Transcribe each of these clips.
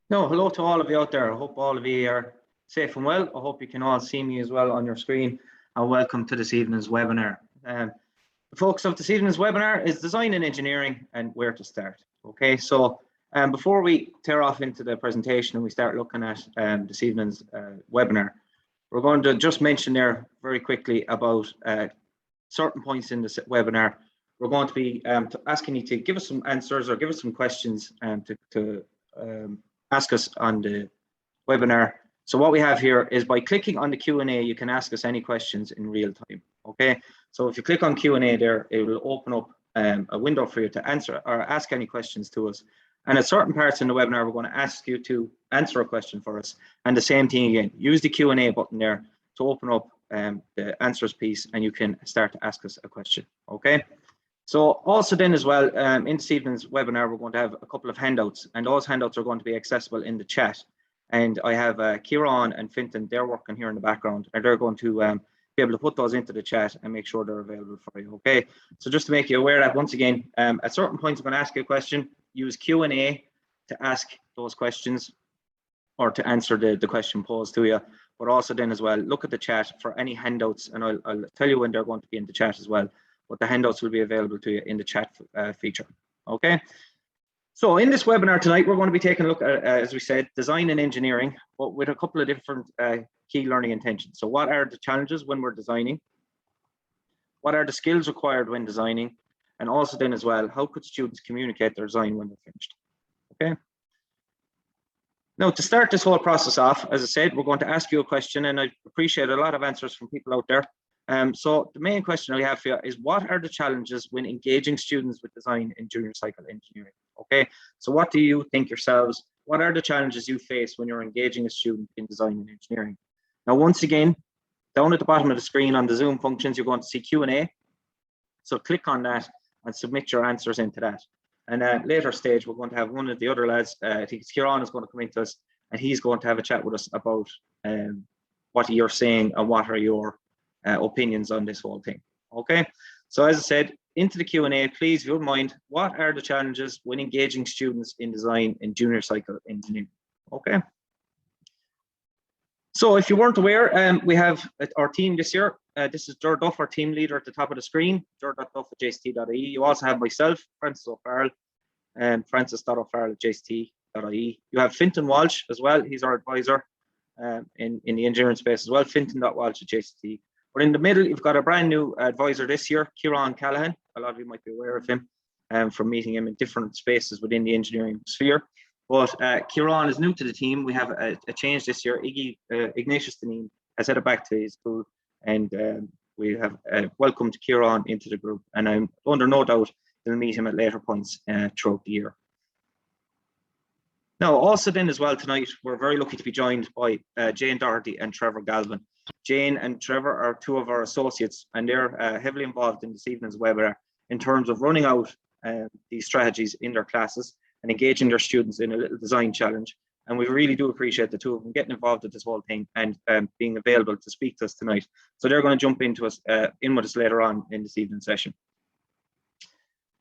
No, hello to all of you out there. I hope all of you are safe and well. I hope you can all see me as well on your screen. And welcome to this evening's webinar. The focus of this evening's webinar is design and engineering and where to start. Okay, so before we tear off into the presentation and we start looking at this evening's webinar, we're going to just mention there very quickly about certain points in this webinar. We're going to be asking you to give us some answers or give us some questions to ask us on the webinar. So what we have here is by clicking on the Q&A, you can ask us any questions in real time. Okay, so if you click on Q&A there, it will open up a window for you to answer or ask any questions to us. And at certain parts in the webinar, we're going to ask you to answer a question for us. And the same thing again, use the Q&A button there to open up the answers piece, and you can start to ask us a question. Okay. So also then as well, in this evening's webinar, we're going to have a couple of handouts, and those handouts are going to be accessible in the chat. And I have Kieran and Fintan, they're working here in the background, and they're going to be able to put those into the chat and make sure they're available for you. Okay, so just to make you aware that once again, at certain points, I'm going to ask you a question, use Q&A to ask those questions or to answer the question posed to you. But also then as well, look at the chat for any handouts, and I'll tell you when they're going to be in the chat as well. But the handouts will be available to you in the chat feature. Okay. So in this webinar tonight, we're going to be taking a look at, as we said, design and engineering, but with a couple of different key learning intentions. So what are the challenges when we're designing? What are the skills required when designing? And also then as well, how could students communicate their design when they're finished? Okay. Now, to start this whole process off, as I said, we're going to ask you a question, and I appreciate a lot of answers from people out there. So the main question I have for you is, what are the challenges when engaging students with design in junior cycle engineering? Okay, so what do you think yourselves? What are the challenges you face when you're engaging a student in design and engineering? Now, once again, down at the bottom of the screen on the Zoom functions, you're going to see Q&A. So click on that and submit your answers into that. And at a later stage, we're going to have one of the other lads, I think it's Kieran, is going to come into us, and he's going to have a chat with us about what you're saying and what are your opinions on this whole thing. Okay, so as I said, into the Q&A, please, if you don't mind, what are the challenges when engaging students in design in junior cycle engineering? Okay, so if you weren't aware, we have our team this year. This is Ger Duff, our team leader, at the top of the screen, ger.duff@jct.ie. You also have myself, Francis O'Farrell, and francis.o'farrell@jct.ie. You have Fintan Walsh as well. He's our advisor in the engineering space as well, fintan.walsh@jct. But in the middle, you've got a brand new advisor this year, Kieran Callahan. A lot of you might be aware of him from meeting him in different spaces within the engineering sphere. But Kieran is new to the team. We have a change this year. Ignatius Deneen has headed back to his school, and we have welcomed Kieran into the group. And I'm under no doubt we'll meet him at later points throughout the year. Now, also then as well tonight, we're very lucky to be joined by Jane Doherty and Trevor Galvin. Jane and Trevor are two of our associates, and they're heavily involved in this evening's webinar in terms of running out these strategies in their classes and engaging their students in a little design challenge. And we really do appreciate the two of them getting involved with this whole thing and being available to speak to us tonight. So they're going to jump into us in with us later on in this evening session.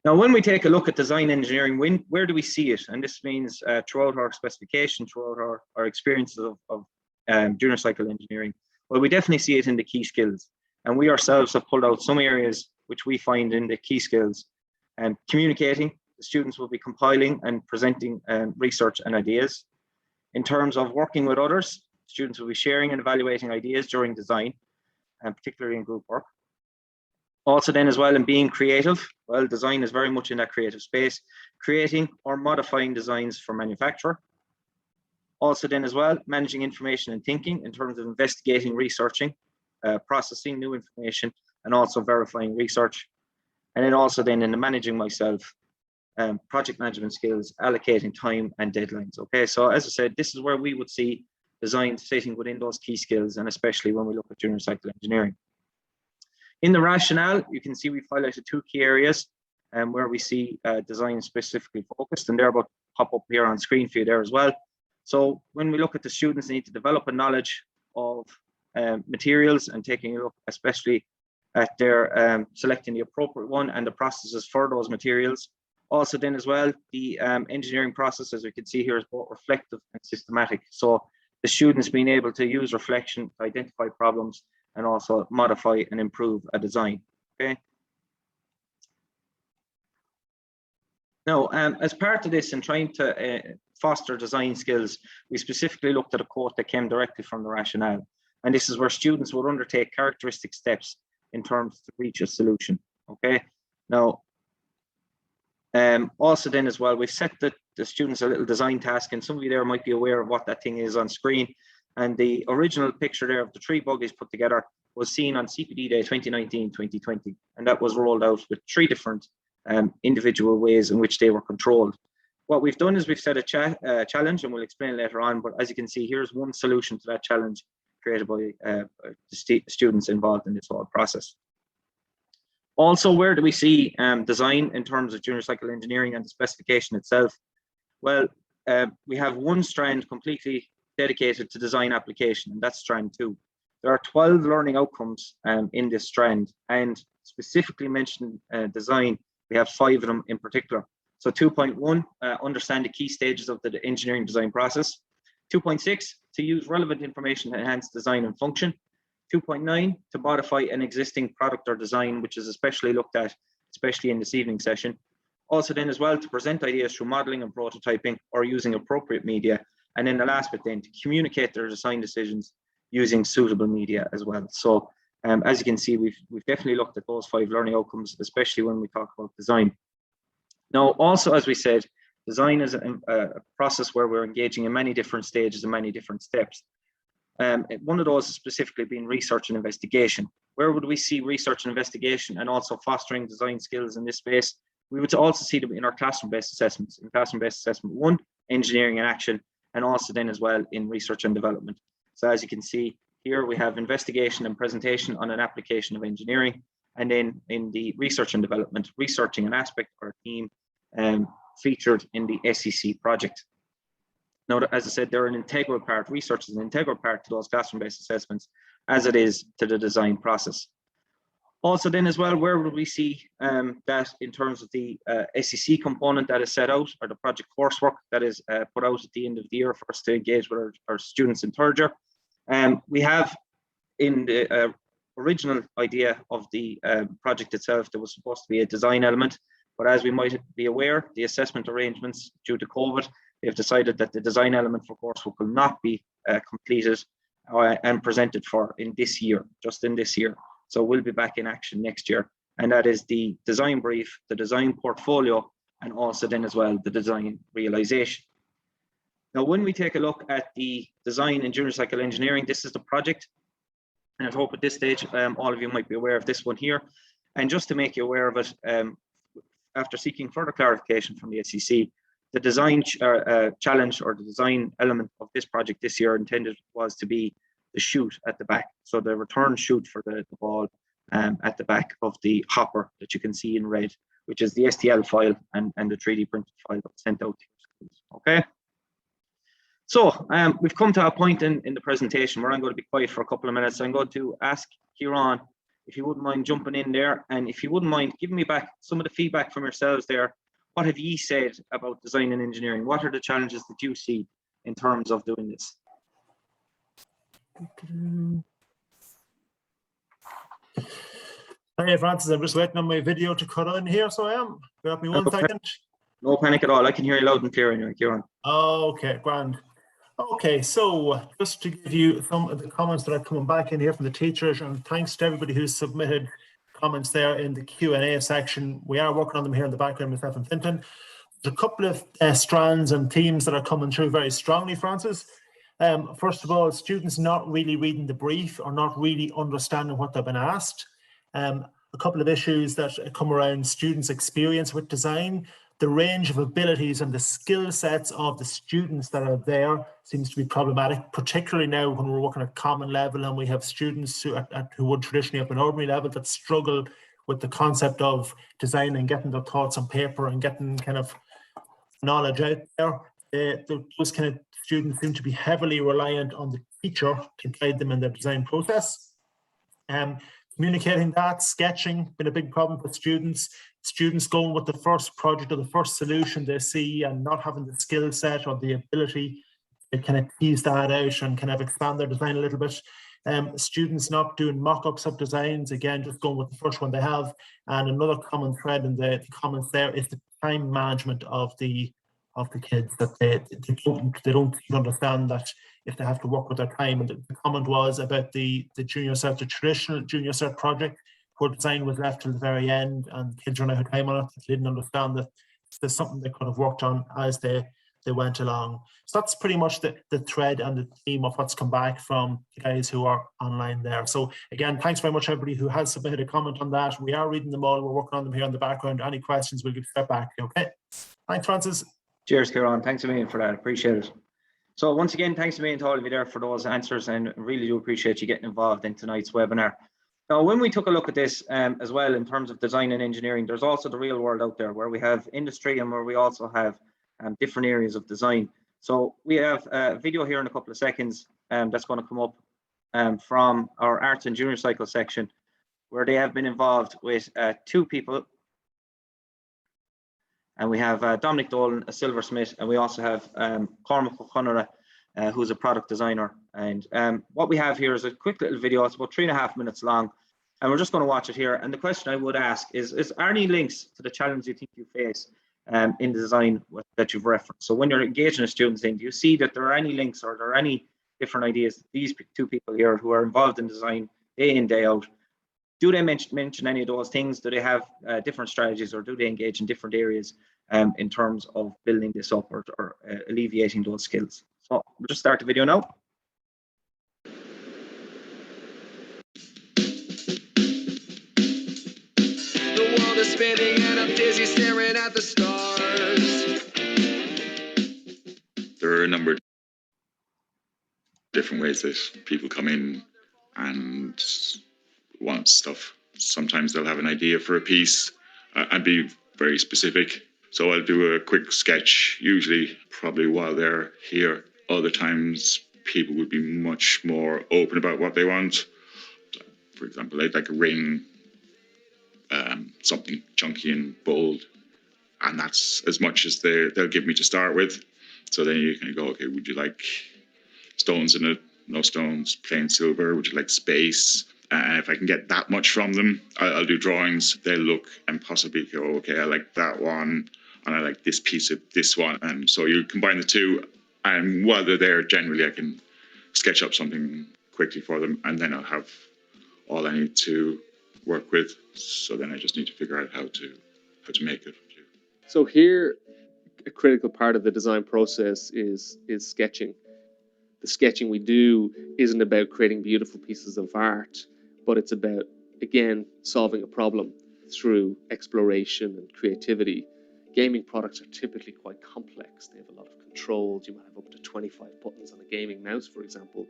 Now, when we take a look at design engineering, where do we see it? And this means throughout our specification, throughout our experiences of junior cycle engineering. Well, we definitely see it in the key skills. And we ourselves have pulled out some areas which we find in the key skills. Communicating, the students will be compiling and presenting research and ideas. In terms of working with others, students will be sharing and evaluating ideas during design, and particularly in group work. Also then as well, in being creative, well, design is very much in that creative space, creating or modifying designs for manufacture. Also then as well, managing information and thinking in terms of investigating, researching, processing new information, and also verifying research. And then also then in the managing myself, project management skills, allocating time and deadlines. Okay, so as I said, this is where we would see design sitting within those key skills, and especially when we look at junior cycle engineering. In the rationale, you can see we've highlighted two key areas where we see design specifically focused, and they're about to pop up here on screen for you there as well. So when we look at the students, they need to develop a knowledge of materials and taking a look especially at their selecting the appropriate one and the processes for those materials. Also then as well, the engineering process, as we can see here, is both reflective and systematic. So the students being able to use reflection to identify problems and also modify and improve a design, okay? Now, as part of this and trying to foster design skills, we specifically looked at a quote that came directly from the rationale. And this is where students would undertake characteristic steps in terms to reach a solution, okay? Now, also then as well, we've set the students a little design task, and some of you there might be aware of what that thing is on screen. And the original picture there of the 3 buggies put together was seen on CPD Day 2019-2020. And that was rolled out with 3 different individual ways in which they were controlled. What we've done is we've set a challenge, and we'll explain later on, but as you can see, here's one solution to that challenge created by the students involved in this whole process. Also, where do we see design in terms of junior cycle engineering and the specification itself? Well, we have one strand completely dedicated to design application, and that's strand 2. There are 12 learning outcomes in this strand, and specifically mentioned design, we have 5 of them in particular. So 2.1, understand the key stages of the engineering design process. 2.6, to use relevant information to enhance design and function. 2.9, to modify an existing product or design, which is especially looked at, especially in this evening session. Also then as well, to present ideas through modeling and prototyping or using appropriate media. And then the last bit then, to communicate their design decisions using suitable media as well. So as you can see, we've definitely looked at those 5 learning outcomes, especially when we talk about design. Now, also, as we said, design is a process where we're engaging in many different stages and many different steps. One of those is specifically being research and investigation. Where would we see research and investigation and also fostering design skills in this space? We would also see them in our classroom-based assessments. In classroom-based assessment 1, engineering and action, and also then as well in research and development. So as you can see here, we have investigation and presentation on an application of engineering, and then in the research and development, researching an aspect or a theme featured in the SEC project. Now, as I said, they're an integral part, research is an integral part to those classroom-based assessments, as it is to the design process. Also then as well, where would we see that in terms of the SEC component that is set out, or the project coursework that is put out at the end of the year for us to engage with our students in 3rd year. We have in the original idea of the project itself, there was supposed to be a design element, but as we might be aware, the assessment arrangements due to COVID, they've decided that the design element for coursework will not be completed and presented for in this year, just in this year. So we'll be back in action next year. And that is the design brief, the design portfolio, and also then as well, the design realization. Now, when we take a look at the design in junior cycle engineering, this is the project. And I hope at this stage, all of you might be aware of this one here. And just to make you aware of it, after seeking further clarification from the SEC, the design challenge or the design element of this project this year intended was to be the chute at the back. So the return chute for the ball at the back of the hopper that you can see in red, which is the STL file and the 3D printed file that was sent out to you. Okay. So we've come to a point in the presentation where I'm going to be quiet for a couple of minutes. I'm going to ask Kieran if you wouldn't mind jumping in there, and if you wouldn't mind giving me back some of the feedback from yourselves there. What have you said about design and engineering? What are the challenges that you see in terms of doing this? Hey Francis, I'm just waiting on my video to cut on here, so I am. Grab me 1 second. No panic at all. I can hear you loud and clear anyway, Kieran. Okay, grand. Okay, so just to give you some of the comments that are coming back in here from the teachers, and thanks to everybody who's submitted comments there in the Q&A section. We are working on them here in the background, myself and Fintan. There's a couple of strands and themes that are coming through very strongly, Francis. First of all, students not really reading the brief or not really understanding what they've been asked. A couple of issues that come around students' experience with design. The range of abilities and the skill sets of the students that are there seems to be problematic, particularly now when we're working at common level and we have students who would traditionally have an ordinary level that struggle with the concept of design and getting their thoughts on paper and getting kind of knowledge out there. Those kind of students seem to be heavily reliant on the teacher to guide them in their design process. communicating that, sketching, been a big problem for students. Students going with the first project or the first solution they see and not having the skill set or the ability to kind of tease that out and kind of expand their design a little bit. Students not doing mock-ups of designs, again, just going with the first one they have. And another common thread in the comments there is the time management of the kids, that they don't understand that if they have to work with their time. And the comment was about the junior cert, the traditional junior cert project, where design was left till the very end and kids run out of time on it. They didn't understand that there's something they could have worked on as they went along. So that's pretty much the thread and the theme of what's come back from the guys who are online there. So again, thanks very much everybody who has submitted a comment on that. We are reading them all. We're working on them here in the background. Any questions, we'll give a step back. Okay. Thanks, Francis. Cheers, Kieran. Thanks a million for that. Appreciate it. So once again, thanks a million to all of you there for those answers, and really do appreciate you getting involved in tonight's webinar. Now, when we took a look at this as well in terms of design and engineering, there's also the real world out there where we have industry and where we also have different areas of design. So we have a video here in a couple of seconds that's going to come up from our arts and junior cycle section, where they have been involved with 2 people. And we have Dominic, Dolan, a Silversmith, and we also have Cormac Ó'Conaire, who's a product designer. And what we have here is a quick little video. It's about 3.5 minutes long, and we're just going to watch it here. And the question I would ask is are any links to the challenge you think you face in the design that you've referenced? So when you're engaging a student in, do you see that there are any links or there are any different ideas that these 2 people here who are involved in design day in, day out, do they mention any of those things? Do they have different strategies, or do they engage in different areas in terms of building this up or alleviating those skills? So we'll just start the video now. The world is spinning and I'm dizzy staring at the stars. There are a number of different ways that people come in and want stuff. Sometimes they'll have an idea for a piece and be very specific. So I'll do a quick sketch, usually probably while they're here. Other times people would be much more open about what they want. For example, they'd like a ring, something chunky and bold. And that's as much as they'll give me to start with. So then you can go, okay, would you like stones in it? No stones, plain silver. Would you like space? And if I can get that much from them, I'll do drawings. They'll look and possibly go, okay, I like that one, and I like this piece of this one. And so you combine the 2, and while they're there, generally I can sketch up something quickly for them, and then I'll have all I need to work with. So then I just need to figure out how to make it. So here, a critical part of the design process is sketching. The sketching we do isn't about creating beautiful pieces of art, but it's about, again, solving a problem through exploration and creativity. Gaming products are typically quite complex. They have a lot of controls. You might have up to 25 buttons on a gaming mouse, for example,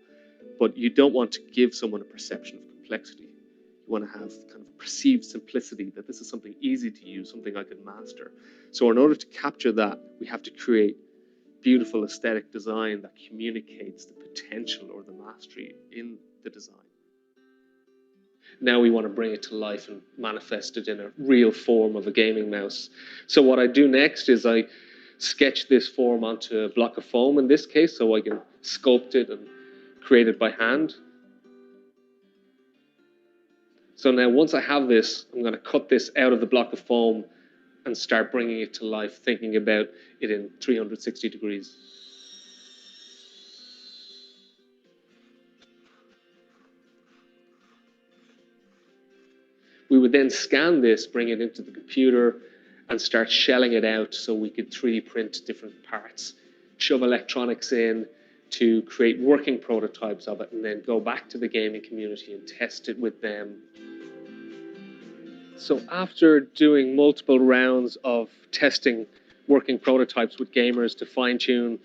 but you don't want to give someone a perception of complexity. You want to have kind of perceived simplicity, that this is something easy to use, something I can master. So in order to capture that, we have to create beautiful aesthetic design that communicates the potential or the mastery in the design. Now we want to bring it to life and manifest it in a real form of a gaming mouse. So what I do next is I sketch this form onto a block of foam in this case, so I can sculpt it and create it by hand. So now once I have this, I'm going to cut this out of the block of foam and start bringing it to life, thinking about it in 360 degrees. We would then scan this, bring it into the computer, and start shelling it out so we could 3D print different parts, shove electronics in to create working prototypes of it, and then go back to the gaming community and test it with them. So after doing multiple rounds of testing working prototypes with gamers to fine-tune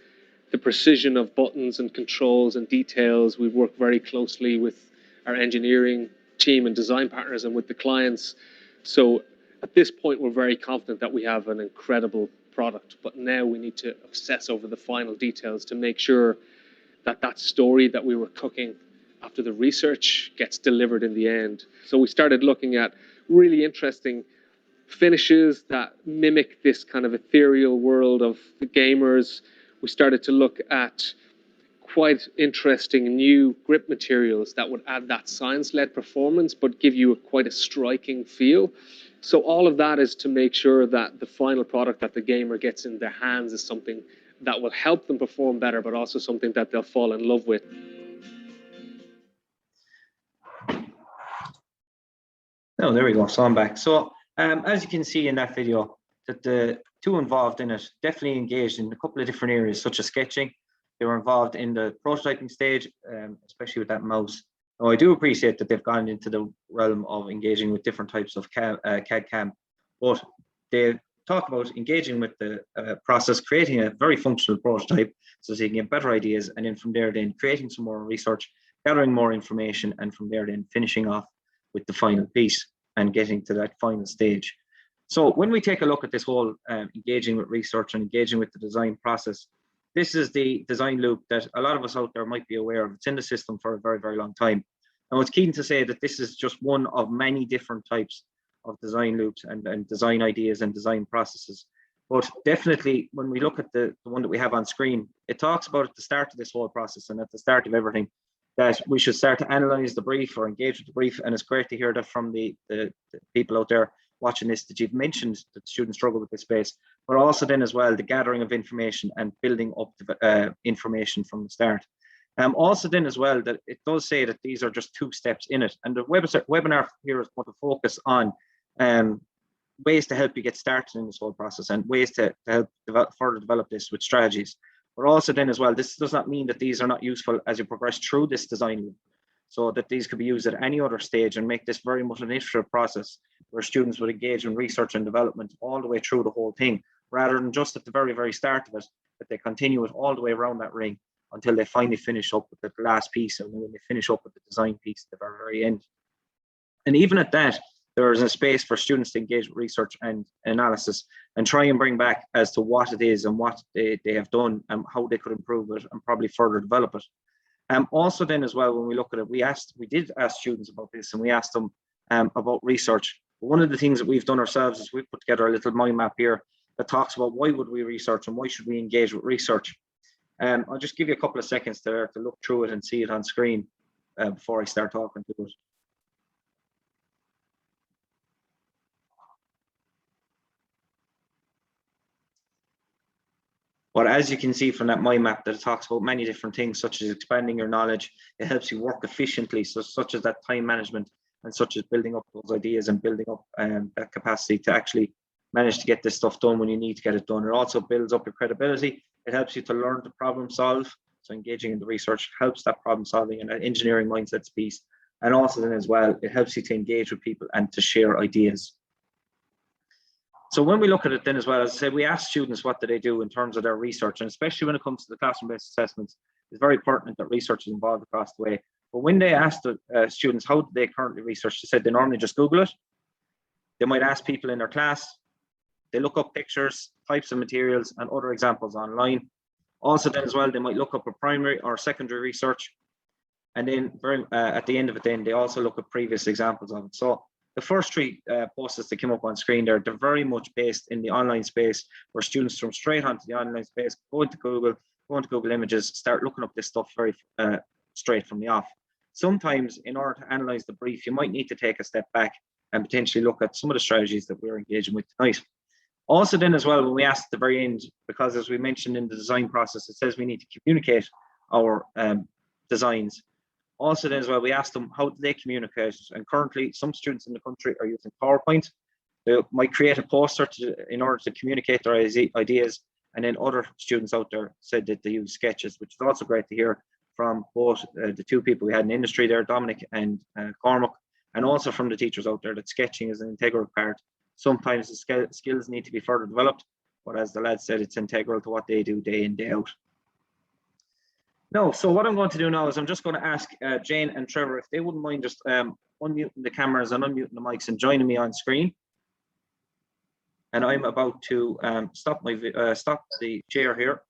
the precision of buttons and controls and details, we've worked very closely with our engineering team and design partners and with the clients. So at this point, we're very confident that we have an incredible product, but now we need to obsess over the final details to make sure that that story that we were cooking after the research gets delivered in the end. So we started looking at really interesting finishes that mimic this kind of ethereal world of the gamers. We started to look at quite interesting new grip materials that would add that science-led performance but give you quite a striking feel. So all of that is to make sure that the final product that the gamer gets in their hands is something that will help them perform better, but also something that they'll fall in love with. Oh, there we go. So I'm back. So as you can see in that video, that the two involved in it definitely engaged in a couple of different areas, such as sketching. They were involved in the prototyping stage, especially with that mouse. Now, I do appreciate that they've gone into the realm of engaging with different types of CAD/CAM, but they talk about engaging with the process, creating a very functional prototype so they can get better ideas, and then from there, then creating some more research, gathering more information, and from there, then finishing off with the final piece and getting to that final stage. So when we take a look at this whole engaging with research and engaging with the design process, this is the design loop that a lot of us out there might be aware of. It's in the system for a very, very long time. Now, it's keen to say that this is just one of many different types of design loops and design ideas and design processes. But definitely, when we look at the one that we have on screen, it talks about at the start of this whole process and at the start of everything, that we should start to analyze the brief or engage with the brief. And it's great to hear that from the people out there watching this, that you've mentioned that students struggle with this space, but also then as well, the gathering of information and building up the information from the start. Also then as well, that it does say that these are just 2 steps in it. And the webinar here is going to focus on ways to help you get started in this whole process and ways to help further develop this with strategies. But also then as well, this does not mean that these are not useful as you progress through this design loop. So that these could be used at any other stage and make this very much an iterative process where students would engage in research and development all the way through the whole thing, rather than just at the very, very start of it, that they continue it all the way around that ring until they finally finish up with the last piece, and when they finish up with the design piece at the very, very end. And even at that, there is a space for students to engage with research and analysis and try and bring back as to what it is and what they have done and how they could improve it and probably further develop it. Also then as well, when we look at it, we did ask students about this, and we asked them about research. One of the things that we've done ourselves is we've put together a little mind map here that talks about why would we research and why should we engage with research. I'll just give you a couple of seconds there to look through it and see it on screen before I start talking to it. But as you can see from that mind map, that it talks about many different things, such as expanding your knowledge. It helps you work efficiently, so such as that time management and such as building up those ideas and building up that capacity to actually manage to get this stuff done when you need to get it done. It also builds up your credibility. It helps you to learn to problem solve. So engaging in the research helps that problem solving and that engineering mindsets piece. And also then as well, it helps you to engage with people and to share ideas. So when we look at it then as well, as I said, we ask students what do they do in terms of their research, and especially when it comes to the classroom-based assessments, it's very pertinent that research is involved across the way. But when they ask the students how do they currently research, they said they normally just Google it. They might ask people in their class. They look up pictures, types of materials, and other examples online. Also then as well, they might look up a primary or secondary research. And then at the end of it, then they also look at previous examples of it. So the first 3 posts that came up on screen there, they're very much based in the online space where students come straight onto the online space, go into Google Images, start looking up this stuff very straight from the off. Sometimes in order to analyze the brief, you might need to take a step back and potentially look at some of the strategies that we're engaging with tonight. Also then as well, when we ask at the very end, because as we mentioned in the design process, it says we need to communicate our designs. Also then as well, we asked them how do they communicate, and currently some students in the country are using PowerPoint. They might create a poster in order to communicate their ideas, and then other students out there said that they use sketches, which is also great to hear from both the 2 people we had in the industry there, Dominic and Cormac, and also from the teachers out there that sketching is an integral part. Sometimes the skills need to be further developed, but as the lad said, it's integral to what they do day in, day out. No, so what I'm going to do now is I'm just going to ask Jane and Trevor if they wouldn't mind just unmuting the cameras and unmuting the mics and joining me on screen. And I'm about to stop the share here.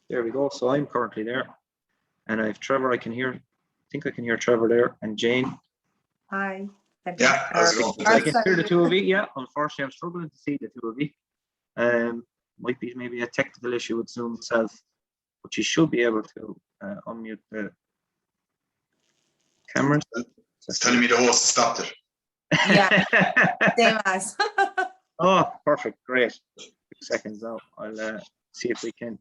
There we go. So I'm currently there. And I have Trevor, I think I can hear Trevor there, and Jane. Hi. Yeah, how's it going? I can hear the two of you, yeah. Unfortunately, I'm struggling to see the two of you. Might be maybe a technical issue with Zoom itself, but you should be able to unmute the cameras. It's telling me the host stopped it. Yeah, same as. Oh, perfect, great. 2 seconds now. I'll see if we can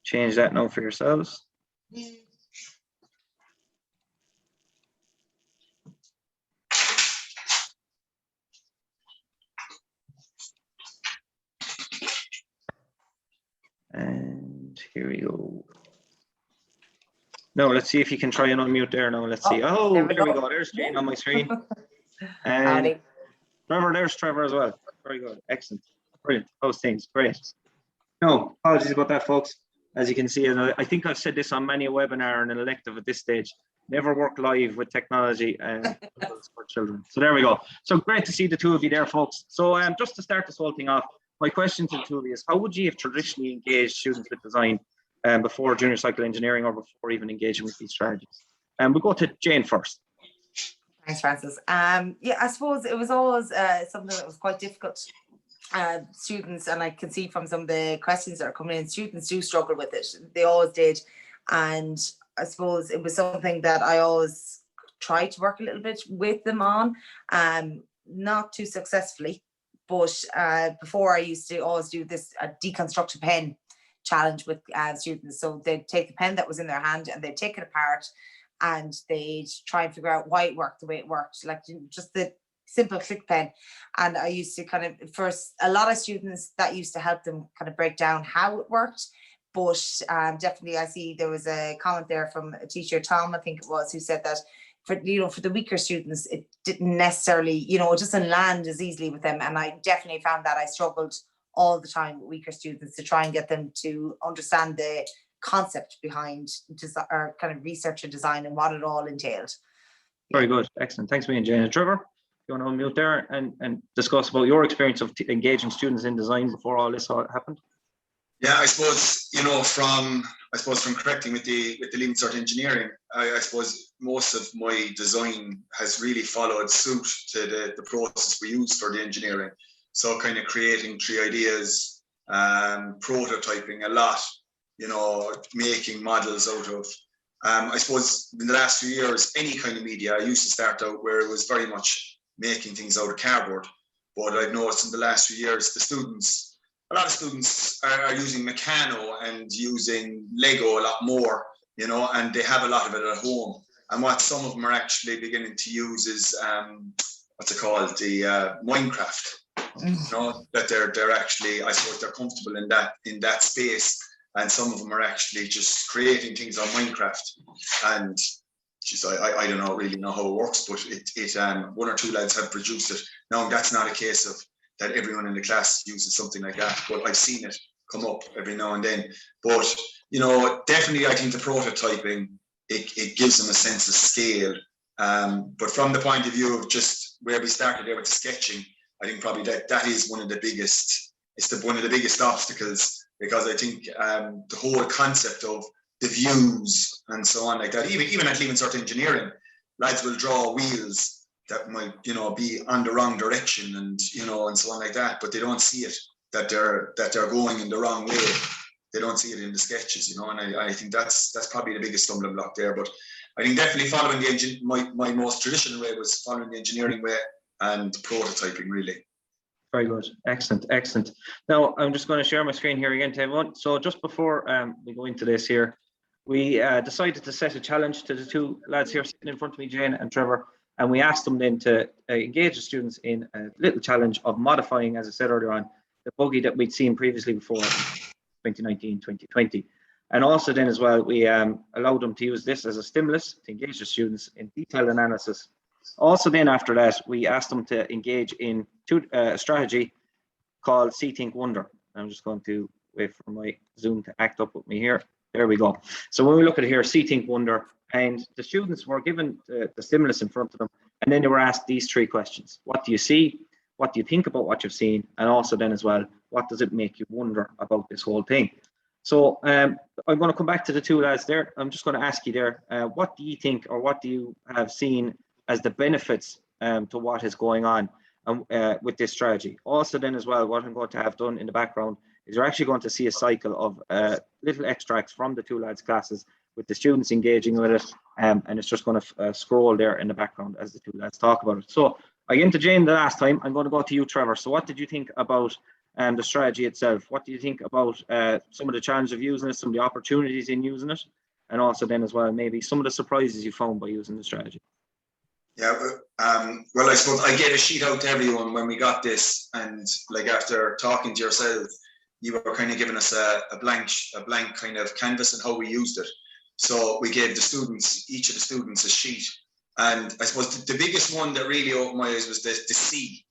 change that now for yourselves. And here we go. No, let's see if you can try and unmute there now. Let's see. Oh, there there we we go. go. There's Jane on my screen. And Howdy. Trevor, there's Trevor as well. Very good. Excellent. Brilliant. Those things. Great. No, apologies about that, folks. As you can see, and I think I've said this on many a webinar and an elective at this stage, never work live with technology for children. So there we go. So great to see the two of you there, folks. So just to start this whole thing off, my question to the two of you is, how would you have traditionally engaged students with design before junior cycle engineering or before even engaging with these strategies? And we'll go to Jane first. Thanks, Francis. Yeah, I suppose it was always something that was quite difficult. Students, and I can see from some of the questions that are coming in, students do struggle with it. They always did. And I suppose it was something that I always tried to work a little bit with them on, not too successfully. But before, I used to always do this deconstruct a pen challenge with students. So they'd take the pen that was in their hand and they'd take it apart and they'd try and figure out why it worked the way it worked, like just the simple click pen. And I used to kind of, first, a lot of students, that used to help them kind of break down how it worked. But definitely, I see there was a comment there from a teacher, Tom, I think it was, who said that for the weaker students, it didn't necessarily, it doesn't land as easily with them. And I definitely found that I struggled all the time with weaker students to try and get them to understand the concept behind or kind of research and design and what it all entailed. Very good. Excellent. Thanks, me and Jane. And Trevor, you want to unmute there and discuss about your experience of engaging students in design before all this happened? Yeah, I suppose, from correcting with the Leaving Cert engineering, I suppose most of my design has really followed suit to the process we use for the engineering. So kind of creating 3 ideas, prototyping a lot, making models out of. I suppose in the last few years, any kind of media, I used to start out where it was very much making things out of cardboard. But I've noticed in the last few years, a lot of students are using Meccano and using Lego a lot more, and they have a lot of it at home. And what some of them are actually beginning to use is, what's it called, the Minecraft. That they're actually, I suppose they're comfortable in that space, and some of them are actually just creating things on Minecraft. And I don't really know how it works, but it 1 or 2 lads have produced it. Now that's not a case of that everyone in the class uses something like that, but I've seen it come up every now and then. But definitely I think the prototyping, it gives them a sense of scale. But from the point of view of just where we started there with the sketching, I think probably that is one of the biggest, one of the biggest obstacles, because I think the whole concept of the views and so on like that, even at Leaving Cert engineering, lads will draw wheels that might, be on the wrong direction and, and so on like that, but they don't see it, that they're going in the wrong way. They don't see it in the sketches, and I think that's probably the biggest stumbling block there. But I think definitely following my most traditional way was following the engineering way and prototyping, really. Very good. Excellent. Now, I'm just going to share my screen here again to everyone. So just before we go into this here, we decided to set a challenge to the 2 lads here sitting in front of me, Jane and Trevor, and we asked them then to engage the students in a little challenge of modifying, as I said earlier on, the buggy that we'd seen previously before 2019, 2020. And also then as well, we allowed them to use this as a stimulus to engage the students in detailed analysis. Also then after that, we asked them to engage in a strategy called See, Think, Wonder. I'm just going to wait for my Zoom to act up with me here. There we go. So when we look at it here, See, Think, Wonder, and the students were given the stimulus in front of them, and then they were asked these 3 questions. What do you see? What do you think about what you've seen? And also then as well, what does it make you wonder about this whole thing? So I'm going to come back to the two lads there. I'm just going to ask you there, what do you think, or what do you have seen as the benefits to what is going on with this strategy? Also then as well, what I'm going to have done in the background is you're actually going to see a cycle of little extracts from the two lads' classes with the students engaging with it, and it's just going to scroll there in the background as the two lads talk about it. So I went to Jane the last time. I'm going to go to you, Trevor. So what did you think about the strategy itself? What do you think about some of the challenges of using it, some of the opportunities in using it, and also then as well maybe some of the surprises you found by using the strategy? Yeah, well, I suppose I gave a sheet out to everyone when we got this, and like after talking to yourselves, you were kind of giving us a blank kind of canvas and how we used it. So we gave the students, each of the students, a sheet, and I suppose the biggest one that really opened my eyes was the C,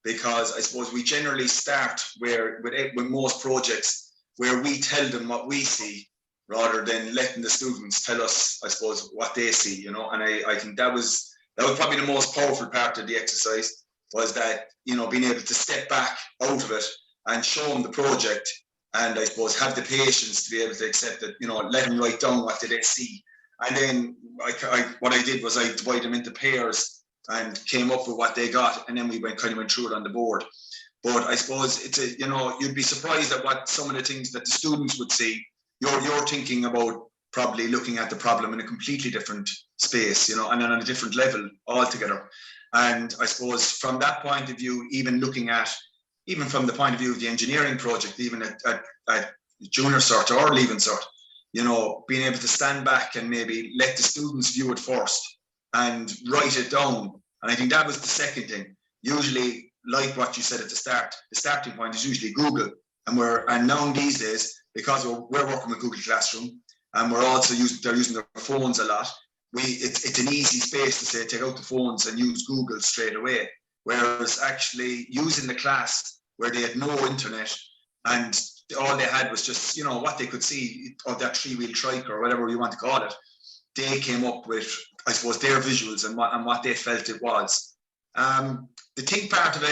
because I suppose we generally start with most projects where we tell them what we see rather than letting the students tell us, I suppose, what they see, you know. And I think that was probably the most powerful part of the exercise, was that, you know, being able to step back out of it and show them the project, and I suppose have the patience to be able to accept it, you know, let them write down what did they see. And then what I did was I divided them into pairs and came up with what they got, and then we went through it on the board. But I suppose it's you know, you'd be surprised at what some of the things that the students would see. You're thinking about probably looking at the problem in a completely different space, you know, and on a different level altogether. And I suppose from that point of view, even from the point of view of the engineering project, even at junior cert or leaving cert, you know, being able to stand back and maybe let the students view it first and write it down. And I think that was the second thing. Usually, like what you said at the start, the starting point is usually Google. And now these days, because we're working with Google Classroom, and we're also they're using their phones a lot. It's an easy space to say, take out the phones and use Google straight away. Whereas actually using the class where they had no internet and all they had was just, you know, what they could see of that three-wheel trike or whatever you want to call it, they came up with, I suppose, their visuals and what they felt it was. The thing part of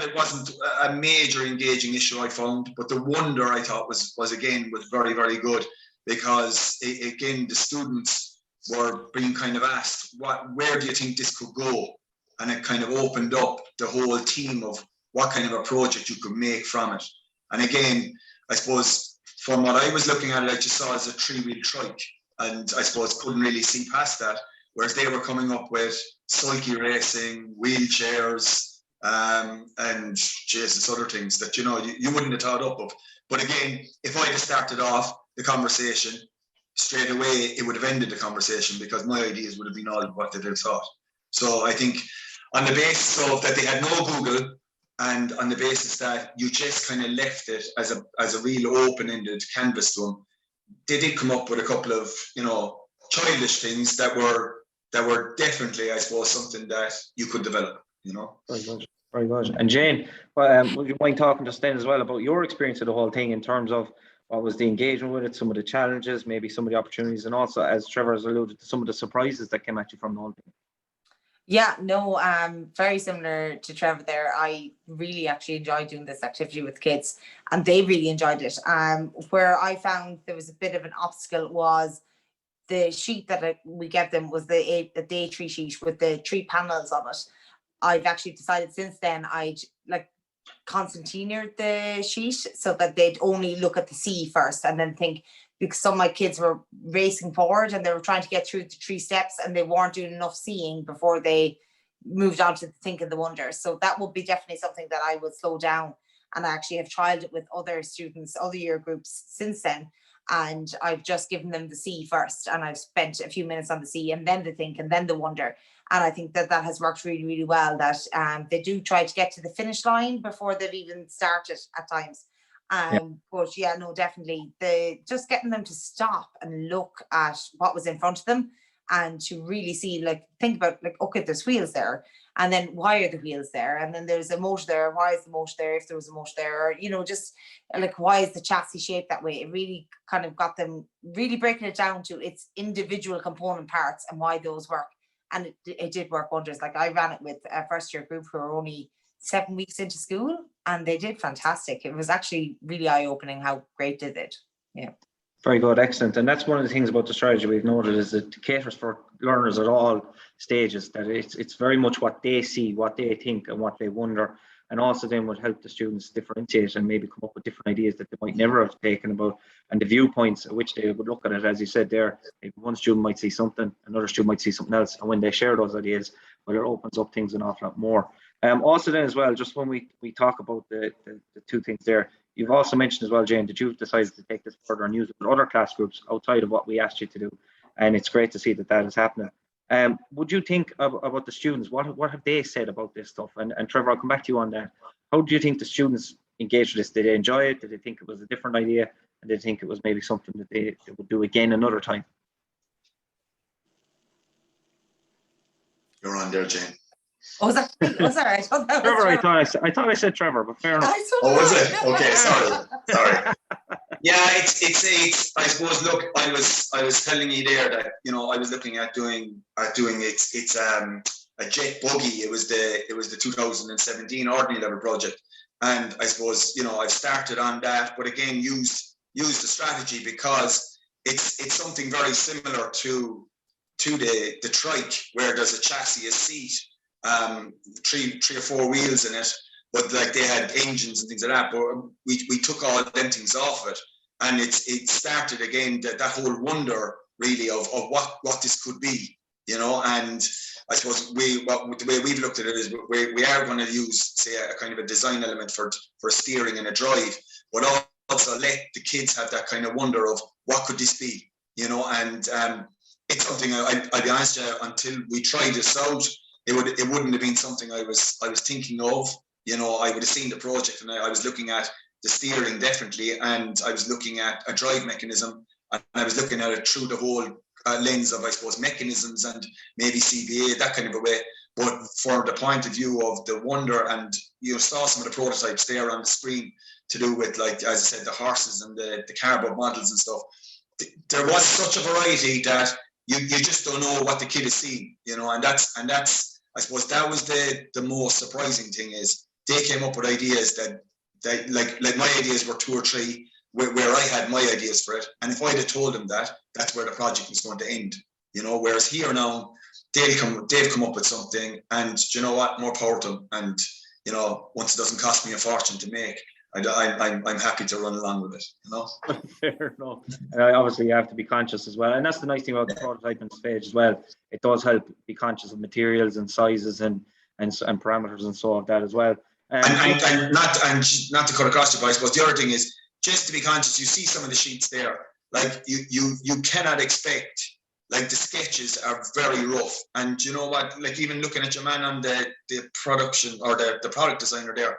it wasn't a major engaging issue, I found, but the wonder, I thought was very, very good, because again, the students were being kind of asked, where do you think this could go? And it kind of opened up the whole team of what kind of a project you could make from it. And again, I suppose from what I was looking at it, I just saw it as a three-wheel trike, and I suppose couldn't really see past that. Whereas they were coming up with cycle racing, wheelchairs, and Jesus, other things that, you know, you wouldn't have thought up of. But again, if I had started off the conversation straight away, it would have ended the conversation, because my ideas would have been all what they'd have thought. So I think on the basis of that they had no Google, and on the basis that you just kind of left it as a real open-ended canvas to them, they did come up with a couple of, you know, childish things that were definitely, I suppose, something that you could develop, you know. Very good, very good. And Jane, would you mind talking just then as well about your experience of the whole thing in terms of what was the engagement with it, some of the challenges, maybe some of the opportunities, and also, as Trevor has alluded to, some of the surprises that came at you from the whole thing? Yeah, no, very similar to Trevor there. I really actually enjoyed doing this activity with kids, and they really enjoyed it. Where I found there was a bit of an obstacle was the sheet that we gave them was the day tree sheet with the 3 panels on it. I've actually decided since then I'd like concertineered the sheet so that they'd only look at the C first and then think, because some of my kids were racing forward and they were trying to get through the 3 steps and they weren't doing enough seeing before they moved on to the think and the wonder. So that would be definitely something that I would slow down. And I actually have trialed it with other students, other year groups since then. And I've just given them the C first, and I've spent a few minutes on the C and then the think and then the wonder. And I think that has worked really, really well, that they do try to get to the finish line before they've even started at times. But yeah, no, definitely just getting them to stop and look at what was in front of them and to really see, like, think about, like, okay, there's wheels there, and then why are the wheels there, and then there's a motor there, why is the motor there, if there was a motor there, or, you know, just like, why is the chassis shaped that way? It really kind of got them really breaking it down to its individual component parts and why those work. And it did work wonders. Like, I ran it with a first year group who were only 7 weeks into school, and they did fantastic. It was actually really eye-opening how great they did. Yeah. Very good, excellent. And that's one of the things about the strategy we've noted is that it caters for learners at all stages, that it's very much what they see, what they think and what they wonder, and also then would help the students differentiate and maybe come up with different ideas that they might never have taken about, and the viewpoints at which they would look at it. As you said there, maybe one student might see something, another student might see something else, and when they share those ideas, well, it opens up things an awful lot more. Also then as well, just when we talk about the two things there, you've also mentioned as well, Jane, that you've decided to take this further and use it with other class groups outside of what we asked you to do. And it's great to see that that is happening. Would you think about the students? What have they said about this stuff? And Trevor, I'll come back to you on that. How do you think the students engaged with this? Did they enjoy it? Did they think it was a different idea? And did they think it was maybe something that they would do again another time? You're on there, Jane. Oh, was that? I thought that was Trevor, Trevor. I thought I said Trevor, but fair enough. Oh, was it? Okay, sorry. Yeah, it's. I suppose. Look, I was telling you there that I was looking at doing it's a jet buggy. It was the 2017 ordinary level project, and I suppose I've started on that, but again use the strategy because it's something very similar to the trike, where there's a chassis, a seat, three or four wheels in it, but like they had engines and things like that. But we took all them things off it, and it started again that whole wonder really of what this could be, And I suppose the way we've looked at it is we are going to use, say, a kind of a design element for steering and a drive, but also let the kids have that kind of wonder of what could this be, and it's something I'll be honest, until we tried this out, it wouldn't have been something I was thinking of. I would have seen the project and I was looking at the steering definitely, and I was looking at a drive mechanism, and I was looking at it through the whole lens of, I suppose, mechanisms and maybe CBA, that kind of a way. But from the point of view of the wonder, and saw some of the prototypes there on the screen to do with, like, as I said, the horses and the cardboard models and stuff. There was such a variety that you just don't know what the kid is seeing, and that's I suppose that was the most surprising thing, is they came up with ideas that like my ideas were 2 or 3 where I had my ideas for it, and if I'd have told them that's where the project was going to end, whereas here now they've come up with something, and more power to them, and once it doesn't cost me a fortune to make, I'm happy to run along with it, Fair enough. Obviously, you have to be conscious as well, and that's the nice thing about the prototyping stage as well. It does help be conscious of materials and sizes and parameters and so of that as well. And not to cut across you, but I suppose the other thing is just to be conscious. You see some of the sheets there, like you cannot expect. Like the sketches are very rough, and you know what? Like even looking at your man on the production or the product designer there.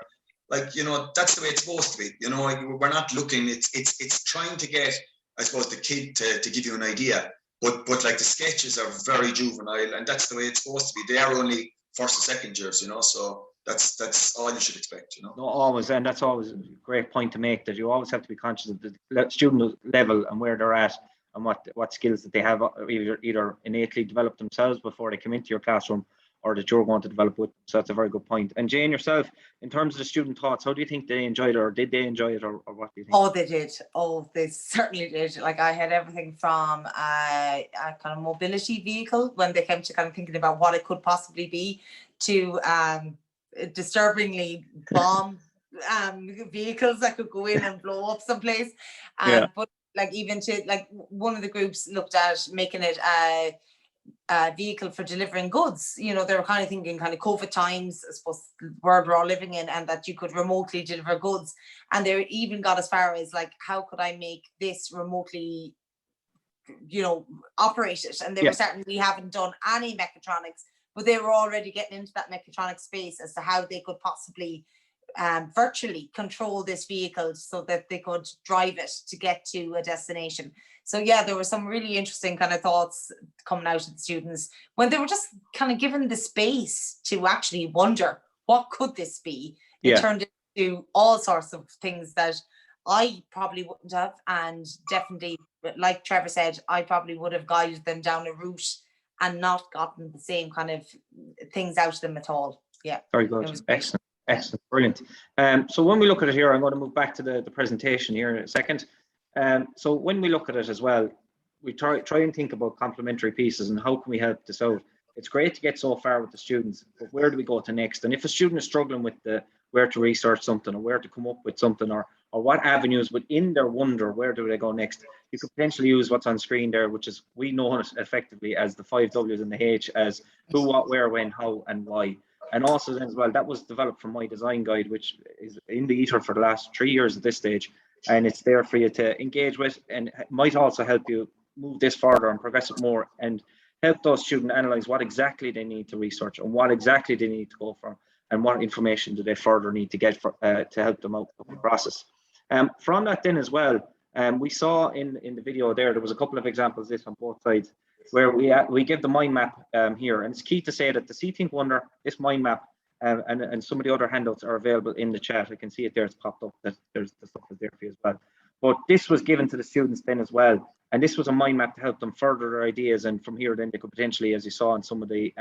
Like, that's the way it's supposed to be. We're not looking, it's trying to get, I suppose, the kid to give you an idea. But like the sketches are very juvenile, and that's the way it's supposed to be. They are only first and second years, so that's all you should expect, No, always, and that's always a great point to make, that you always have to be conscious of the student level and where they're at and what skills that they have either innately developed themselves before they come into your classroom, or that you're going to develop with. So that's a very good point. And Jane, yourself, in terms of the student thoughts, how do you think they enjoyed it, or did they enjoy it, or what do you think? Oh, they did. Oh, they certainly did. Like, I had everything from a kind of mobility vehicle when they came to kind of thinking about what it could possibly be, to disturbingly bomb vehicles that could go in and blow up someplace. But like, even to, like, one of the groups looked at making it a vehicle for delivering goods. They were kind of thinking kind of COVID times, I suppose, the world we're all living in, and that you could remotely deliver goods. And they even got as far as, like, how could I make this remotely, operated? And they were certainly haven't done any mechatronics, but they were already getting into that mechatronic space as to how they could possibly virtually control this vehicle so that they could drive it to get to a destination. So yeah, there were some really interesting kind of thoughts coming out of the students when they were just kind of given the space to actually wonder, what could this be? It turned into all sorts of things that I probably wouldn't have, and definitely, like Trevor said, I probably would have guided them down a route and not gotten the same kind of things out of them at all. Yeah. Very good. Excellent. Excellent, brilliant. So when we look at it here, I'm going to move back to the presentation here in a second. So when we look at it as well, we try and think about complementary pieces and how can we help this out. It's great to get so far with the students, but where do we go to next? And if a student is struggling with where to research something or where to come up with something or what avenues within their wonder, where do they go next? You could potentially use what's on screen there, which is, we know it effectively as the 5 W's and the H, as who, what, where, when, how, and why. And also then as well, that was developed from my design guide, which is in the ether for the last 3 years at this stage. And it's there for you to engage with, and it might also help you move this further and progress it more and help those students analyze what exactly they need to research and what exactly they need to go for and what information do they further need to get for, to help them out with the process. From that then as well, we saw in the video there was a couple of examples this on both sides where we give the mind map here, and it's key to say that the See, Think, Wonder, this mind map and some of the other handouts are available in the chat. I can see it there, it's popped up, that there's the stuff is there for you as well. But this was given to the students then as well, and this was a mind map to help them further their ideas, and from here then they could potentially, as you saw in some of the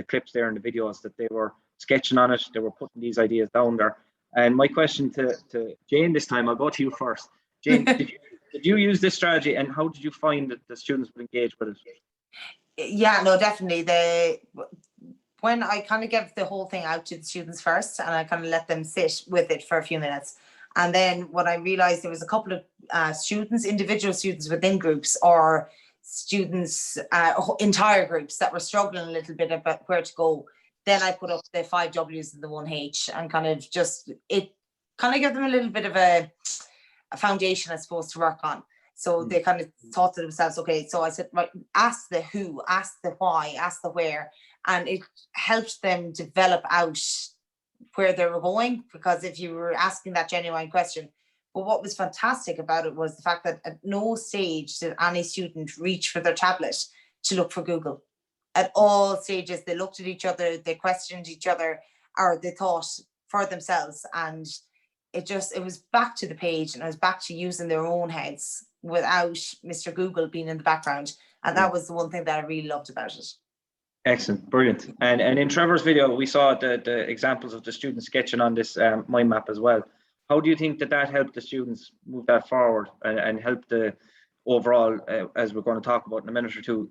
clips there in the videos, that they were sketching on it, they were putting these ideas down there. And my question to Jane this time, I'll go to you first. Jane, did you use this strategy, and how did you find that the students would engage with it? Yeah, no, definitely. When I kind of gave the whole thing out to the students first, and I kind of let them sit with it for a few minutes. And then when I realized there was a couple of students, individual students within groups, or students, entire groups that were struggling a little bit about where to go, then I put up the 5 W's and the 1 H, and kind of gave them a little bit of a foundation, I suppose, to work on. So they kind of thought to themselves, okay, so I said, right, ask the who, ask the why, ask the where, and it helped them develop out where they were going, because if you were asking that genuine question. But what was fantastic about it was the fact that at no stage did any student reach for their tablet to look for Google. At all stages, they looked at each other, they questioned each other, or they thought for themselves, and it was back to the page, and it was back to using their own heads without Mr. Google being in the background. And that was the one thing that I really loved about it. Excellent, brilliant. And in Trevor's video, we saw the examples of the students sketching on this mind map as well. How do you think that helped the students move that forward and help the overall, as we're going to talk about in a minute or two,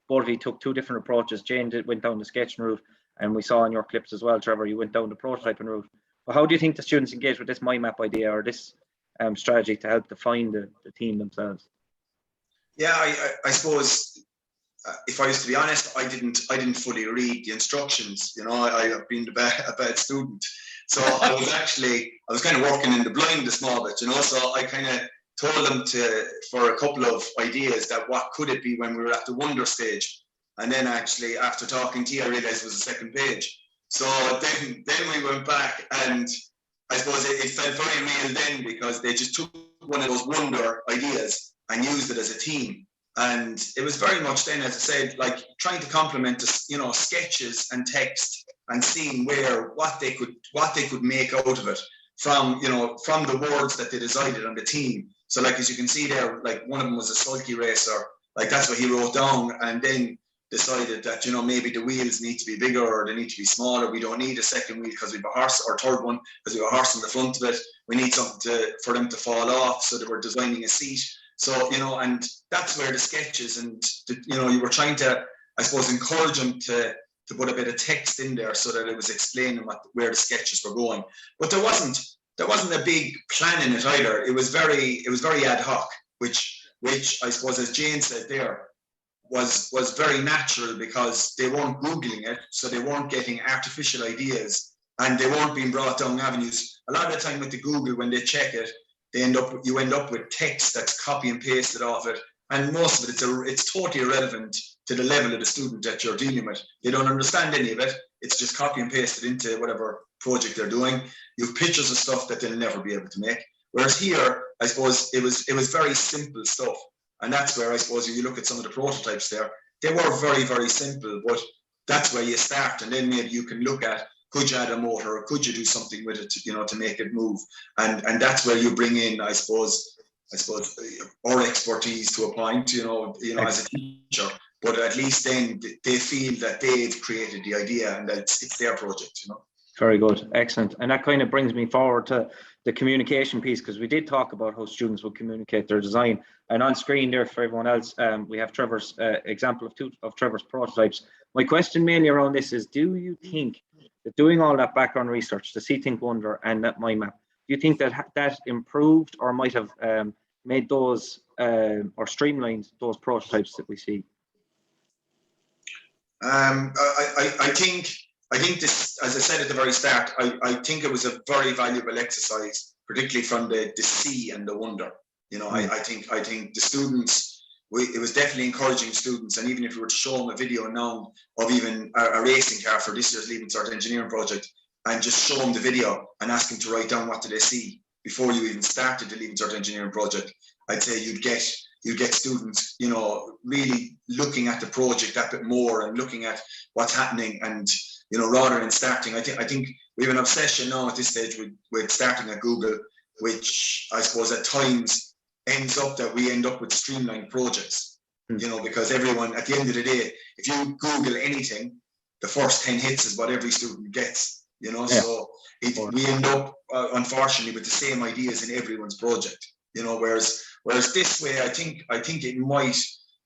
both of you took 2 different approaches. Jane went down the sketching route, and we saw in your clips as well, Trevor, you went down the prototyping route. But how do you think the students engage with this mind map idea or this strategy to help define the team themselves? Yeah, I suppose if I was to be honest, I didn't fully read the instructions. You know, I've been a bad student, so I was kind of working in the blind a small bit. You know, so I kind of told them for a couple of ideas that what could it be when we were at the wonder stage, and then actually after talking to you, I realized it was the 2nd page. So then we went back, and I suppose it felt very real then, because they just took one of those wonder ideas and used it as a team. And it was very much then, as I said, like trying to complement the, you know, sketches and text and seeing what they could make out of it from the words that they decided on the team. So like, as you can see there, like one of them was a sulky racer, like that's what he wrote down, and then decided that, you know, maybe the wheels need to be bigger or they need to be smaller. We don't need a 2nd wheel because we have a horse, or 3rd one because we have a horse in the front of it. We need something for them to fall off, so they were designing a seat. So, you know, and that's where the sketches and, you know, you were trying to, I suppose, encourage them to put a bit of text in there so that it was explaining where the sketches were going. But there wasn't a big plan in it either. It was very ad hoc, which I suppose, as Jane said there, was very natural, because they weren't Googling it, so they weren't getting artificial ideas, and they weren't being brought down avenues. A lot of the time with the Google, when they check it, you end up with text that's copy and pasted off it, and most of it it's totally irrelevant to the level of the student that you're dealing with. They don't understand any of it. It's just copy and pasted into whatever project they're doing. You have pictures of stuff that they'll never be able to make. Whereas here, I suppose it was very simple stuff. And that's where, I suppose, if you look at some of the prototypes there, they were very, very simple, but that's where you start. And then maybe you can look at, could you add a motor, or could you do something with it to, you know, to make it move? And that's where you bring in, I suppose, our expertise to a point, you know, as a teacher. But at least then they feel that they've created the idea and that it's their project, you know. Very good, excellent. And that kind of brings me forward to the communication piece, because we did talk about how students would communicate their design. And on screen there for everyone else, we have Trevor's example of two of Trevor's prototypes. My question mainly around this is, do you think that doing all that background research, the See, Think, Wonder and that mind map, do you think that that improved or might have made those or streamlined those prototypes that we see? I think this, as I said at the very start, I think it was a very valuable exercise, particularly from the see and the wonder. You know, I think the students, it was definitely encouraging students, and even if we were to show them a video now of even a racing car for this year's Leaving Cert engineering project, and just show them the video and ask them to write down what did they see before you even started the Leaving Cert engineering project, I'd say you'd get students, you know, really looking at the project that bit more and looking at what's happening, and you know, rather than starting, I think we have an obsession now at this stage with starting at Google, which I suppose at times ends up that we end up with streamlined projects, you know, because everyone, at the end of the day, if you Google anything, the first 10 hits is what every student gets, you know, so we end up, unfortunately, with the same ideas in everyone's project, you know, whereas this way, I think it might,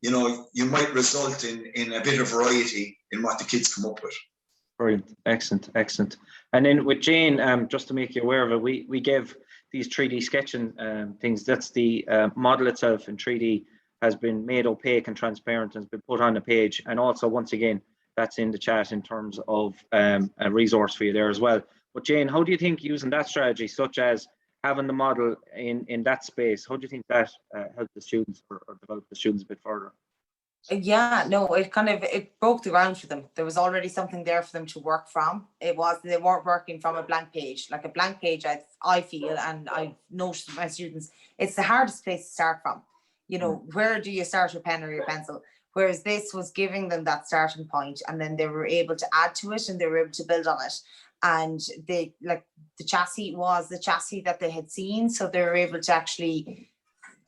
you know, you might result in a bit of variety in what the kids come up with. Brilliant, excellent, excellent. And then with Jane, just to make you aware of it, we gave these 3D sketching things. That's the model itself in 3D has been made opaque and transparent and has been put on the page. And also, once again, that's in the chat in terms of a resource for you there as well. But Jane, how do you think using that strategy, such as having the model in that space, how do you think that helped the students or developed the students a bit further? Yeah, no, it broke the ground for them. There was already something there for them to work from. They weren't working from a blank page. Like a blank page, I feel, and I've noticed with my students, it's the hardest place to start from. You know, where do you start your pen or your pencil? Whereas this was giving them that starting point, and then they were able to add to it and they were able to build on it. And the chassis was the chassis that they had seen, so they were able to actually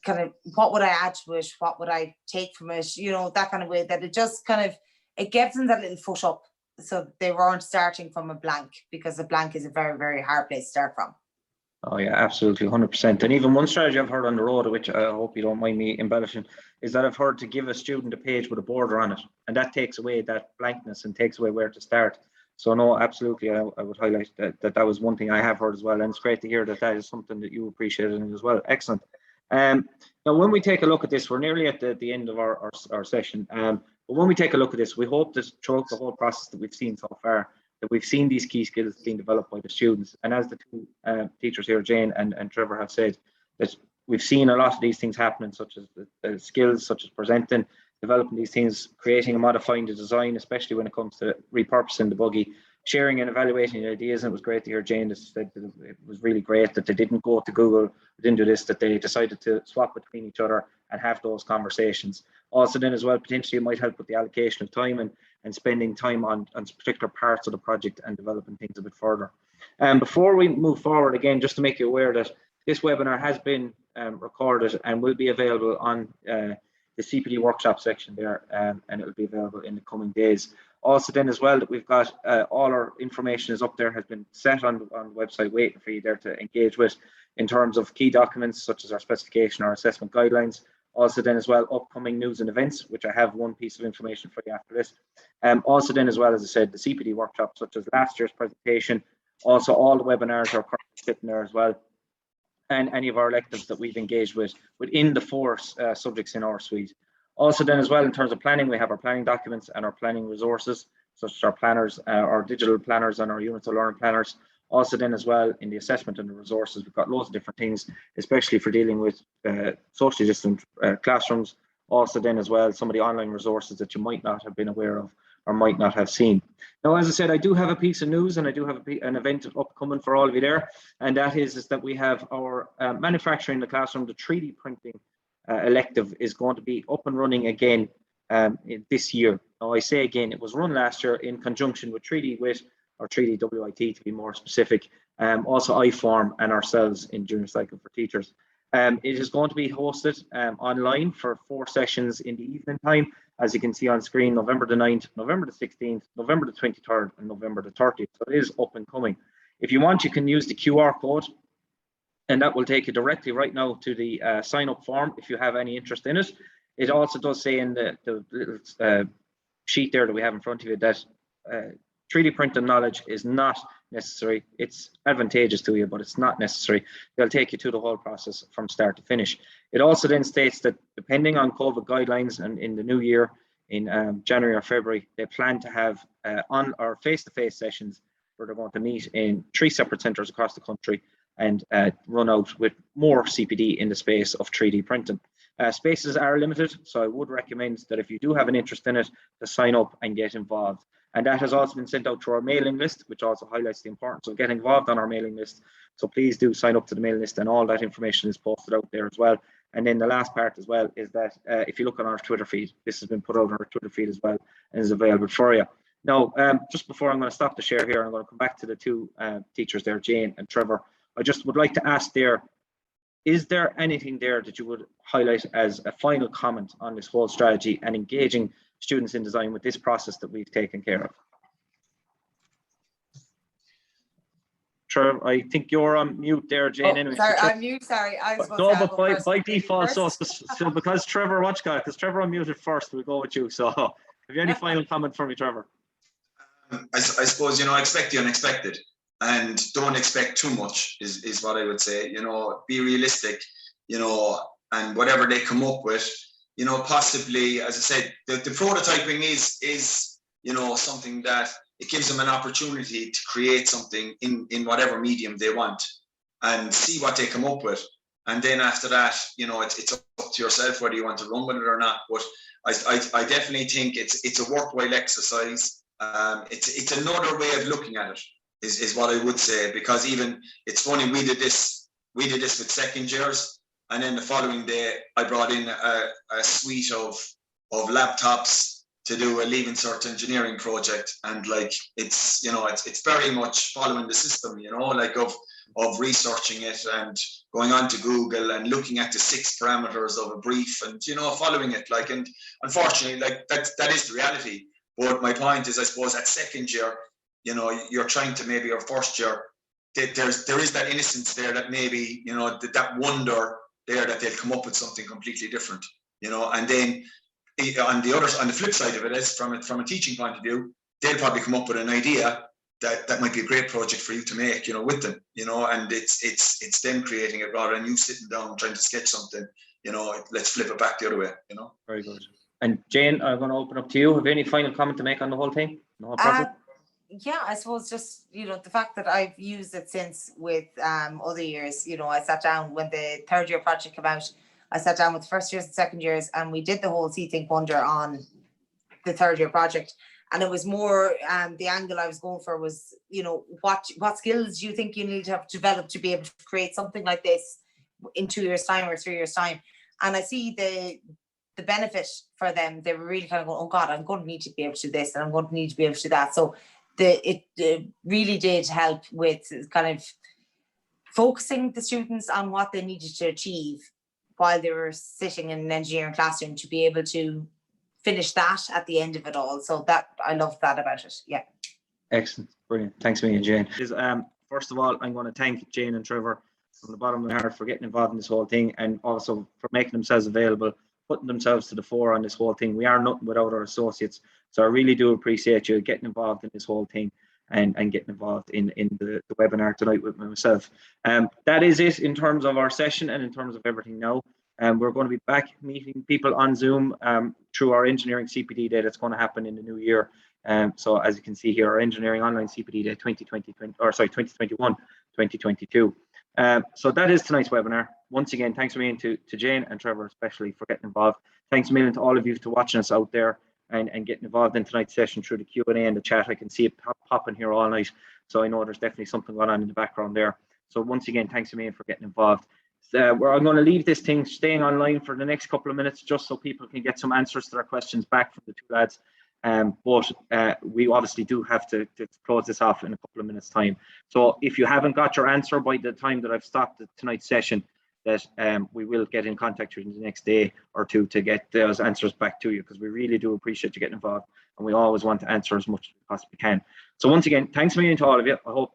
kind of, what would I add to it? What would I take from it? You know, that kind of way, that it just kind of, it gives them that little foot up. So they weren't starting from a blank, because a blank is a very, very hard place to start from. Oh yeah, absolutely, 100%. And even one strategy I've heard on the road, which I hope you don't mind me embellishing, is that I've heard to give a student a page with a border on it. And that takes away that blankness and takes away where to start. So no, absolutely, I would highlight that was one thing I have heard as well. And it's great to hear that is something that you appreciated as well. Excellent. Now, when we take a look at this, we're nearly at the end of our session. But when we take a look at this, we hope that throughout the whole process that we've seen so far, that we've seen these key skills being developed by the students. And as the two teachers here, Jane and Trevor, have said, that we've seen a lot of these things happening, such as the skills, such as presenting, developing these things, creating and modifying the design, especially when it comes to repurposing the buggy, sharing and evaluating ideas. And it was great to hear Jane said that it was really great that they didn't go to Google, didn't do this, that they decided to swap between each other and have those conversations. Also then as well, potentially it might help with the allocation of time and spending time on particular parts of the project and developing things a bit further. Before we move forward, again, just to make you aware that this webinar has been recorded and will be available on the CPD workshop section there, and it will be available in the coming days. Also then as well, that we've got all our information is up there, has been set on the website waiting for you there to engage with in terms of key documents such as our specification, our assessment guidelines. Also then as well, upcoming news and events, which I have one piece of information for you after this. Also then as well, as I said, the CPD workshop, such as last year's presentation, also all the webinars are currently sitting there as well, and any of our electives that we've engaged with within the 4 subjects in our suite. Also then as well, in terms of planning, we have our planning documents and our planning resources, such as our planners, our digital planners and our units of learning planners. Also then as well, in the assessment and the resources, we've got loads of different things, especially for dealing with socially distant classrooms. Also then as well, some of the online resources that you might not have been aware of or might not have seen. Now, as I said, I do have a piece of news and I do have an event upcoming for all of you there. And that is that we have our manufacturing in the classroom, the 3D printing elective is going to be up and running again this year. Now, I say again, it was run last year in conjunction with 3D WIT, or 3D WIT to be more specific, also iForm and ourselves in Junior Cycle for Teachers. It is going to be hosted online for 4 sessions in the evening time. As you can see on screen, November the 9th, November the 16th, November the 23rd, and November the 30th. So it is up and coming. If you want, you can use the QR code, and that will take you directly right now to the sign up form if you have any interest in it. It also does say in the little sheet there that we have in front of you that 3D printing knowledge is not necessary. It's advantageous to you, but it's not necessary. They'll take you through the whole process from start to finish. It also then states that depending on COVID guidelines and in the new year, in January or February, they plan to have on or face-to-face sessions where they're going to meet in 3 separate centres across the country and run out with more CPD in the space of 3D printing. Spaces are limited, so I would recommend that if you do have an interest in it, to sign up and get involved. And that has also been sent out to our mailing list, which also highlights the importance of getting involved on our mailing list. So please do sign up to the mailing list, and all that information is posted out there as well. And then the last part as well is that if you look on our Twitter feed, this has been put out on our Twitter feed as well and is available for you. Now, just before I'm going to stop the share here, I'm going to come back to the 2 teachers there, Jane and Trevor. I just would like to ask there, is there anything there that you would highlight as a final comment on this whole strategy and engaging students in design with this process that we've taken care of? Trevor, I think you're on mute there, Jane. Oh, anyway. sorry, I'm mute. Sorry, I was No, but by default, so because Trevor, because Trevor unmuted first, we'll go with you. So, have you any final comment for me, Trevor? I suppose, expect the unexpected, and don't expect too much is what I would say. Be realistic, and whatever they come up with, possibly, as I said, the prototyping is something that it gives them an opportunity to create something in whatever medium they want and see what they come up with. And then after that, it's up to yourself whether you want to run with it or not. But I definitely think it's a worthwhile exercise. It's another way of looking at it is what I would say, because even it's funny, we did this with second years, and then the following day I brought in a suite of laptops to do a Leaving Cert engineering project, and it's very much following the system, of researching it and going on to Google and looking at the 6 parameters of a brief and following it, and unfortunately that is the reality. But my point is, I suppose at second year, you're trying to, maybe your first year, there is that innocence there, that maybe that wonder there that they'll come up with something completely different, and then on the flip side of it is, from a teaching point of view, they'll probably come up with an idea that might be a great project for you to make, with them, and it's them creating it rather than you sitting down trying to sketch something, let's flip it back the other way, Very good. And Jane, I'm going to open up to you. Have you any final comment to make on the whole thing? Yeah, I suppose just, the fact that I've used it since with other years, I sat down when the 3rd year project came out, I sat down with the 1st years and 2nd years, and we did the whole See, Think, Wonder on the 3rd year project. And it was more, the angle I was going for was, what skills do you think you need to have developed to be able to create something like this in 2 years' time or 3 years' time? And I see the benefit for them. They were really kind of going, oh God, I'm going to need to be able to do this, and I'm going to need to be able to do that. So it really did help with kind of focusing the students on what they needed to achieve while they were sitting in an engineering classroom, to be able to finish that at the end of it all. So that, I love that about it. Yeah. Excellent. Brilliant. Thanks, me and Jane. First of all, I'm going to thank Jane and Trevor from the bottom of my heart for getting involved in this whole thing, and also for making themselves available, putting themselves to the fore on this whole thing. We are nothing without our associates. So I really do appreciate you getting involved in this whole thing and getting involved in the webinar tonight with myself. That is it in terms of our session and in terms of everything now. We're going to be back meeting people on Zoom through our engineering CPD day that's going to happen in the new year. So as you can see here, our engineering online CPD day 2021-2022. So that is tonight's webinar. Once again, thanks a million to Jane and Trevor, especially, for getting involved. Thanks a million to all of you for watching us out there and getting involved in tonight's session through the Q&A and the chat. I can see it popping here all night, so I know there's definitely something going on in the background there. So once again, thanks a million for getting involved. I'm going to leave this thing staying online for the next couple of minutes, just so people can get some answers to their questions back from the 2 lads. But we obviously do have to close this off in a couple of minutes' time. So if you haven't got your answer by the time that I've stopped tonight's session, that we will get in contact with you in the next day or two to get those answers back to you, because we really do appreciate you getting involved, and we always want to answer as much as we possibly can. So once again, thanks a million to all of you. I hope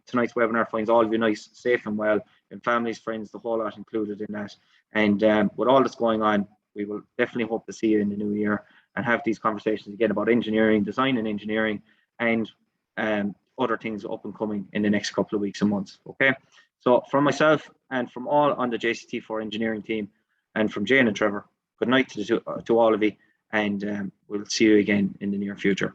tonight's webinar finds all of you nice, safe and well, and families, friends, the whole lot included in that. And with all that's going on, we will definitely hope to see you in the new year and have these conversations again about engineering, design and engineering, and other things up and coming in the next couple of weeks and months. Okay, so from myself and from all on the JCT4 engineering team, and from Jane and Trevor, good night to all of you, and we'll see you again in the near future.